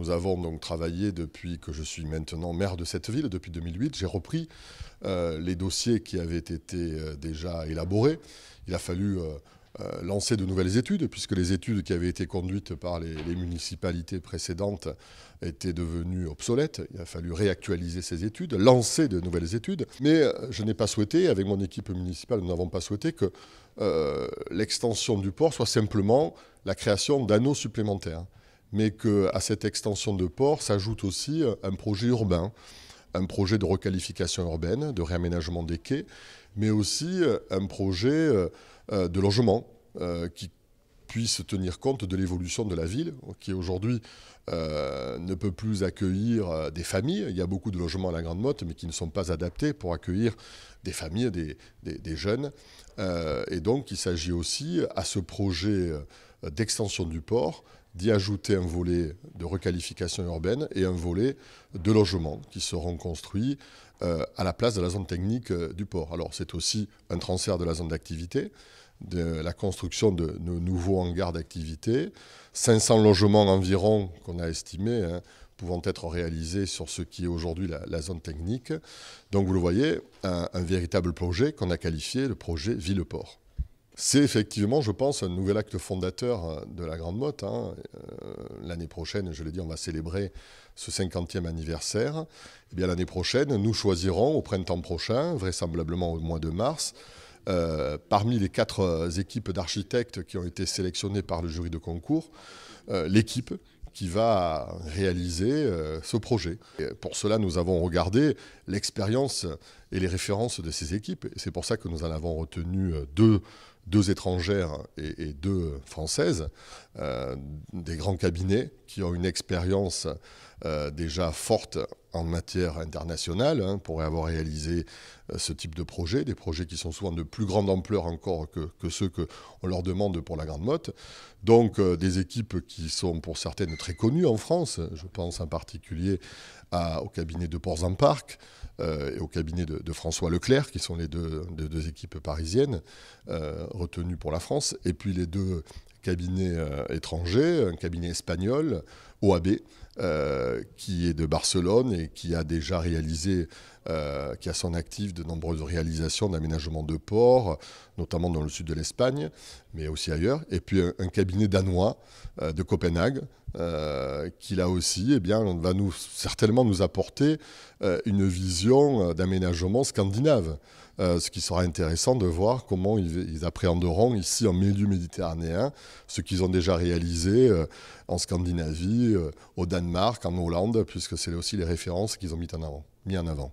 Nous avons donc travaillé depuis que je suis maintenant maire de cette ville, depuis 2008. J'ai repris les dossiers qui avaient été déjà élaborés. Il a fallu lancer de nouvelles études, puisque les études qui avaient été conduites par les municipalités précédentes étaient devenues obsolètes. Il a fallu réactualiser ces études, lancer de nouvelles études. Mais je n'ai pas souhaité, avec mon équipe municipale, nous n'avons pas souhaité que l'extension du port soit simplement la création d'anneaux supplémentaires, mais qu'à cette extension de port s'ajoute aussi un projet urbain, un projet de requalification urbaine, de réaménagement des quais, mais aussi un projet de logement qui puisse tenir compte de l'évolution de la ville, qui aujourd'hui ne peut plus accueillir des familles. Il y a beaucoup de logements à la Grande Motte, mais qui ne sont pas adaptés pour accueillir des familles, des jeunes. Et donc, il s'agit aussi, à ce projet d'extension du port, d'y ajouter un volet de requalification urbaine et un volet de logement qui seront construits à la place de la zone technique du port. Alors, c'est aussi un transfert de la zone d'activité, de la construction de nouveaux hangars d'activité, 500 logements environ qu'on a estimés pouvant être réalisés sur ce qui est aujourd'hui la zone technique. Donc vous le voyez, un véritable projet qu'on a qualifié de projet Ville-Port. C'est effectivement, je pense, un nouvel acte fondateur de la Grande Motte. L'année prochaine, je l'ai dit, on va célébrer ce 50e anniversaire. Eh bien, l'année prochaine, nous choisirons au printemps prochain, vraisemblablement au mois de mars, parmi les 4 équipes d'architectes qui ont été sélectionnées par le jury de concours, l'équipe qui va réaliser ce projet. Et pour cela, nous avons regardé l'expérience et les références de ces équipes. Et c'est pour ça que nous en avons retenu deux étrangères et 2 françaises, des grands cabinets qui ont une expérience déjà forte en matière internationale pour avoir réalisé ce type de projet, des projets qui sont souvent de plus grande ampleur encore que ceux qu'on leur demande pour la Grande Motte. Donc des équipes qui sont pour certaines très connues en France, je pense en particulier au cabinet de Ports-en-Parc et au cabinet de François Leclerc, qui sont les deux équipes parisiennes retenues pour la France, et puis les 2 cabinets étrangers, un cabinet espagnol, OAB, qui est de Barcelone et qui a déjà réalisé, qui a son actif de nombreuses réalisations d'aménagement de ports, notamment dans le sud de l'Espagne, mais aussi ailleurs. Et puis un cabinet danois de Copenhague, qui là aussi va certainement nous apporter une vision d'aménagement scandinave. Ce qui sera intéressant de voir comment ils appréhenderont ici en milieu méditerranéen ce qu'ils ont déjà réalisé en Scandinavie, au Danemark, en Hollande, puisque c'est aussi les références qu'ils ont mis en avant.